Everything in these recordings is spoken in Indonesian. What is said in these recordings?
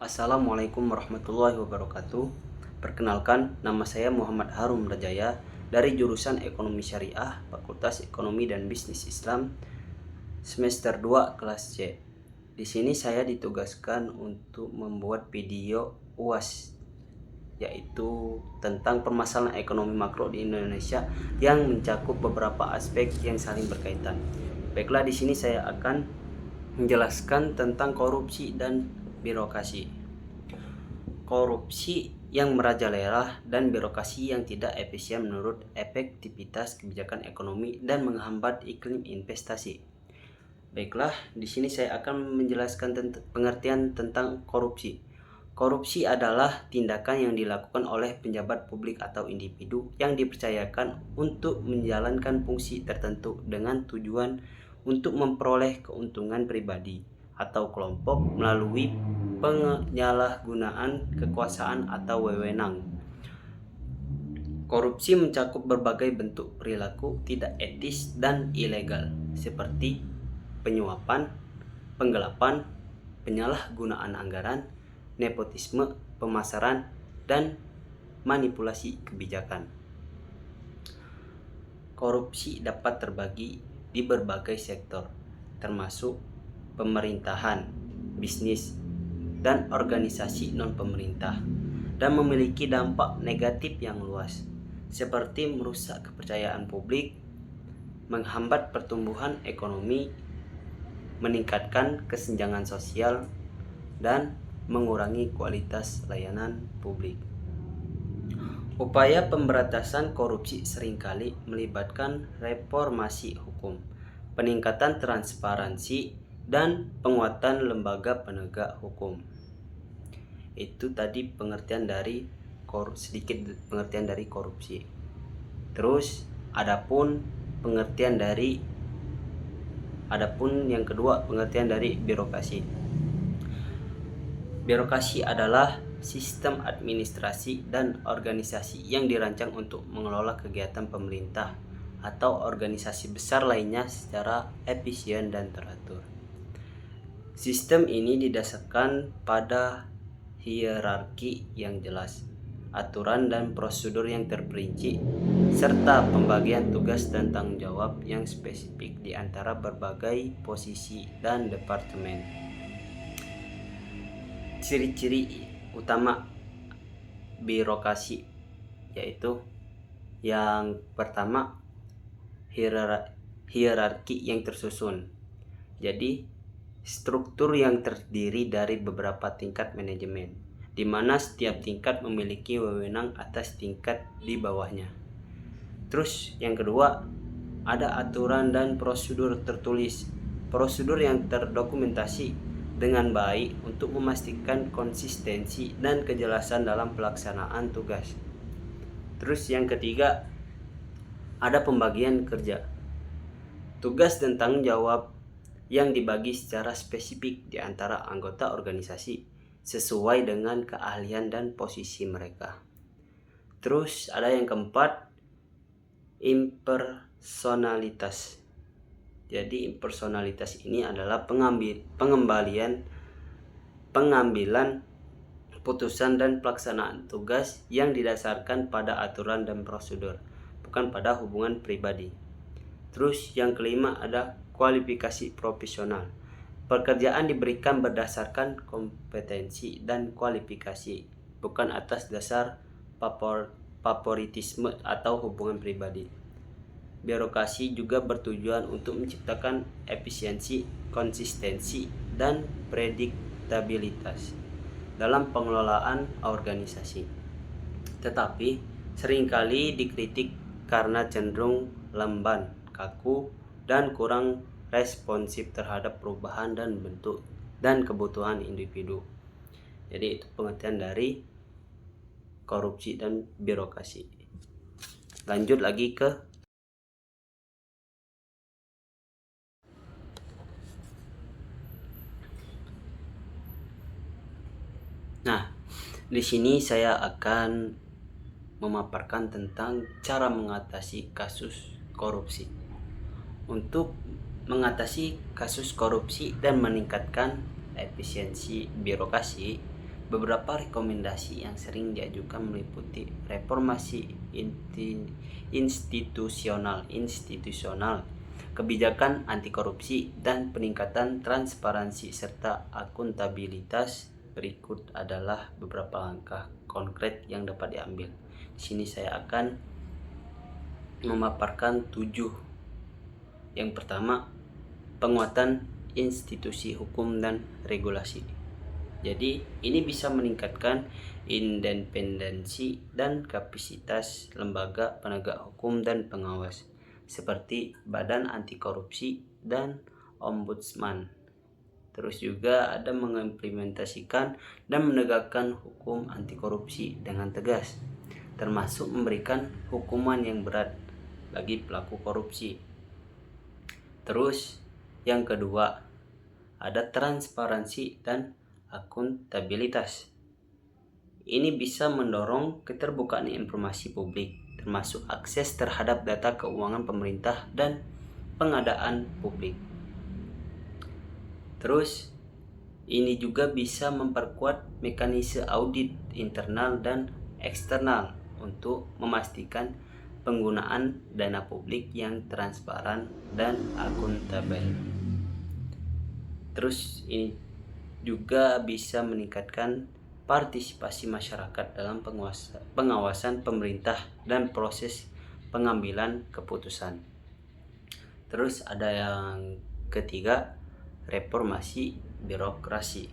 Assalamualaikum warahmatullahi wabarakatuh. Perkenalkan, nama saya Muhammad Harum Rajaya dari jurusan Ekonomi Syariah, Fakultas Ekonomi dan Bisnis Islam, semester 2 kelas C. Di sini saya ditugaskan untuk membuat video UAS, yaitu tentang permasalahan ekonomi makro di Indonesia yang mencakup beberapa aspek yang saling berkaitan. Baiklah, di sini saya akan menjelaskan tentang korupsi dan birokrasi. Korupsi yang merajalela dan birokrasi yang tidak efisien menurut efektivitas kebijakan ekonomi dan menghambat iklim investasi. Baiklah, di sini saya akan menjelaskan pengertian tentang korupsi. Korupsi adalah tindakan yang dilakukan oleh pejabat publik atau individu yang dipercayakan untuk menjalankan fungsi tertentu dengan tujuan untuk memperoleh keuntungan pribadi atau kelompok melalui penyalahgunaan kekuasaan atau wewenang. Korupsi mencakup berbagai bentuk perilaku tidak etis dan ilegal seperti penyuapan, penggelapan, penyalahgunaan anggaran, nepotisme, pemasaran, dan manipulasi kebijakan. Korupsi dapat terbagi di berbagai sektor, termasuk pemerintahan, bisnis, dan organisasi non-pemerintah, dan memiliki dampak negatif yang luas, seperti merusak kepercayaan publik, menghambat pertumbuhan ekonomi, meningkatkan kesenjangan sosial, dan mengurangi kualitas layanan publik. Upaya pemberantasan korupsi seringkali melibatkan reformasi hukum, peningkatan transparansi, dan penguatan lembaga penegak hukum. Itu tadi sedikit pengertian dari korupsi. Terus adapun yang kedua, pengertian dari birokrasi. Birokrasi adalah sistem administrasi dan organisasi yang dirancang untuk mengelola kegiatan pemerintah atau organisasi besar lainnya secara efisien dan teratur. Sistem ini didasarkan pada hierarki yang jelas, aturan dan prosedur yang terperinci, serta pembagian tugas dan tanggung jawab yang spesifik di antara berbagai posisi dan departemen. Ciri-ciri utama birokrasi yaitu yang pertama, hierarki yang tersusun. Jadi struktur yang terdiri dari beberapa tingkat manajemen, di mana setiap tingkat memiliki wewenang atas tingkat di bawahnya. Terus yang kedua, ada aturan dan prosedur tertulis, prosedur yang terdokumentasi dengan baik untuk memastikan konsistensi dan kejelasan dalam pelaksanaan tugas. Terus yang ketiga, ada pembagian kerja, tugas dan tanggung jawab yang dibagi secara spesifik di antara anggota organisasi sesuai dengan keahlian dan posisi mereka. Terus ada yang keempat, impersonalitas. Jadi impersonalitas ini adalah pengambilan putusan dan pelaksanaan tugas yang didasarkan pada aturan dan prosedur, bukan pada hubungan pribadi. Terus yang kelima, ada kualifikasi profesional. Pekerjaan diberikan berdasarkan kompetensi dan kualifikasi, bukan atas dasar favoritisme atau hubungan pribadi. Birokrasi juga bertujuan untuk menciptakan efisiensi, konsistensi, dan prediktabilitas dalam pengelolaan organisasi. Tetapi seringkali dikritik karena cenderung lamban, kaku, dan kurang responsif terhadap perubahan dan bentuk dan kebutuhan individu. Jadi itu pengertian dari korupsi dan birokrasi. Lanjut lagi ke di sini saya akan memaparkan tentang cara mengatasi kasus korupsi. Untuk mengatasi kasus korupsi dan meningkatkan efisiensi birokrasi, Beberapa rekomendasi yang sering diajukan meliputi reformasi institusional, kebijakan anti korupsi, dan peningkatan transparansi serta akuntabilitas. Berikut adalah beberapa langkah konkret yang dapat diambil. Di sini saya akan memaparkan 7. Yang pertama, penguatan institusi hukum dan regulasi. Jadi ini bisa meningkatkan independensi dan kapasitas lembaga penegak hukum dan pengawas seperti Badan Anti Korupsi dan Ombudsman. Terus juga ada mengimplementasikan dan menegakkan hukum anti korupsi dengan tegas, termasuk memberikan hukuman yang berat bagi pelaku korupsi. Terus yang kedua, ada transparansi dan akuntabilitas. Ini bisa mendorong keterbukaan informasi publik, termasuk akses terhadap data keuangan pemerintah dan pengadaan publik. Terus, ini juga bisa memperkuat mekanisme audit internal dan eksternal untuk memastikan penggunaan dana publik yang transparan dan akuntabel. Terus ini juga bisa meningkatkan partisipasi masyarakat dalam pengawasan pemerintah dan proses pengambilan keputusan. Terus ada yang ketiga, reformasi birokrasi.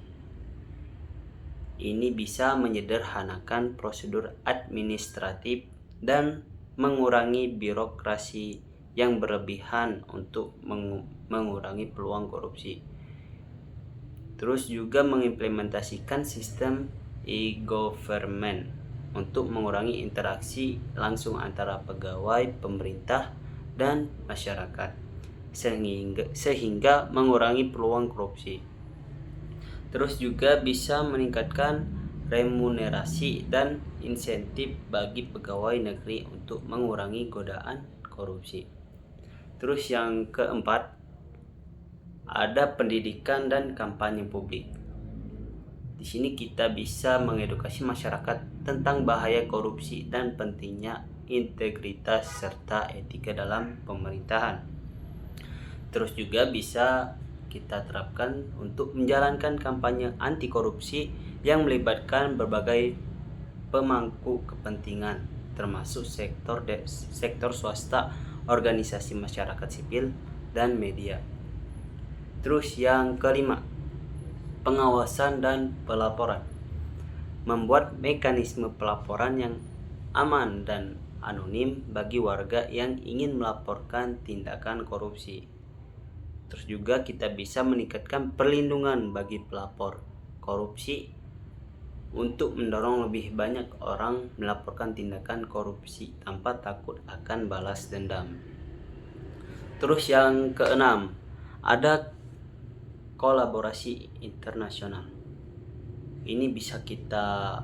Ini bisa menyederhanakan prosedur administratif dan mengurangi birokrasi yang berlebihan untuk mengurangi peluang korupsi. Terus juga mengimplementasikan sistem e-government untuk mengurangi interaksi langsung antara pegawai pemerintah dan masyarakat sehingga mengurangi peluang korupsi. Terus juga bisa meningkatkan remunerasi dan insentif bagi pegawai negeri untuk mengurangi godaan korupsi. Terus yang keempat, ada pendidikan dan kampanye publik. Di sini kita bisa mengedukasi masyarakat tentang bahaya korupsi dan pentingnya integritas serta etika dalam pemerintahan. Terus juga bisa kita terapkan untuk menjalankan kampanye anti korupsi yang melibatkan berbagai pemangku kepentingan, termasuk sektor swasta, organisasi masyarakat sipil, dan media. Terus yang kelima, pengawasan dan pelaporan. Membuat mekanisme pelaporan yang aman dan anonim bagi warga yang ingin melaporkan tindakan korupsi. Terus juga kita bisa meningkatkan perlindungan bagi pelapor korupsi untuk mendorong lebih banyak orang melaporkan tindakan korupsi tanpa takut akan balas dendam. Terus yang keenam, ada kolaborasi internasional. Ini bisa kita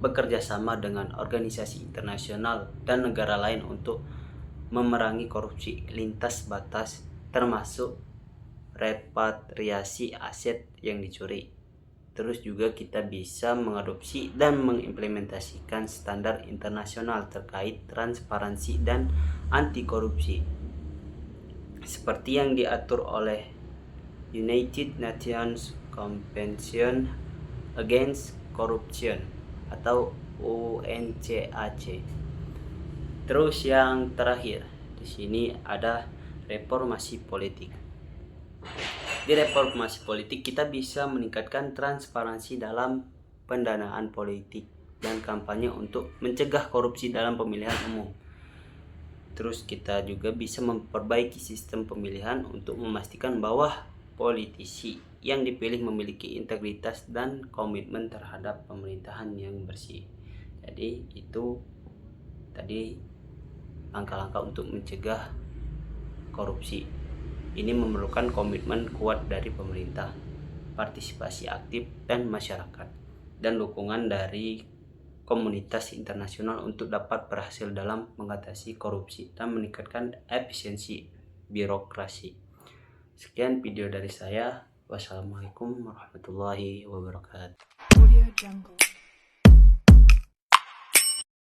bekerja sama dengan organisasi internasional dan negara lain untuk memerangi korupsi lintas batas, termasuk repatriasi aset yang dicuri. Terus juga kita bisa mengadopsi dan mengimplementasikan standar internasional terkait transparansi dan anti korupsi, seperti yang diatur oleh United Nations Convention Against Corruption atau UNCAC. Terus yang terakhir, di sini ada reformasi politik. Di reformasi politik kita bisa meningkatkan transparansi dalam pendanaan politik dan kampanye untuk mencegah korupsi dalam pemilihan umum. Terus kita juga bisa memperbaiki sistem pemilihan untuk memastikan bahwa politisi yang dipilih memiliki integritas dan komitmen terhadap pemerintahan yang bersih. Jadi itu tadi langkah-langkah untuk mencegah korupsi. Ini memerlukan komitmen kuat dari pemerintah, partisipasi aktif dan masyarakat, dan dukungan dari komunitas internasional untuk dapat berhasil dalam mengatasi korupsi dan meningkatkan efisiensi birokrasi. Sekian video dari saya. Wassalamualaikum warahmatullahi wabarakatuh. Audio Jungle.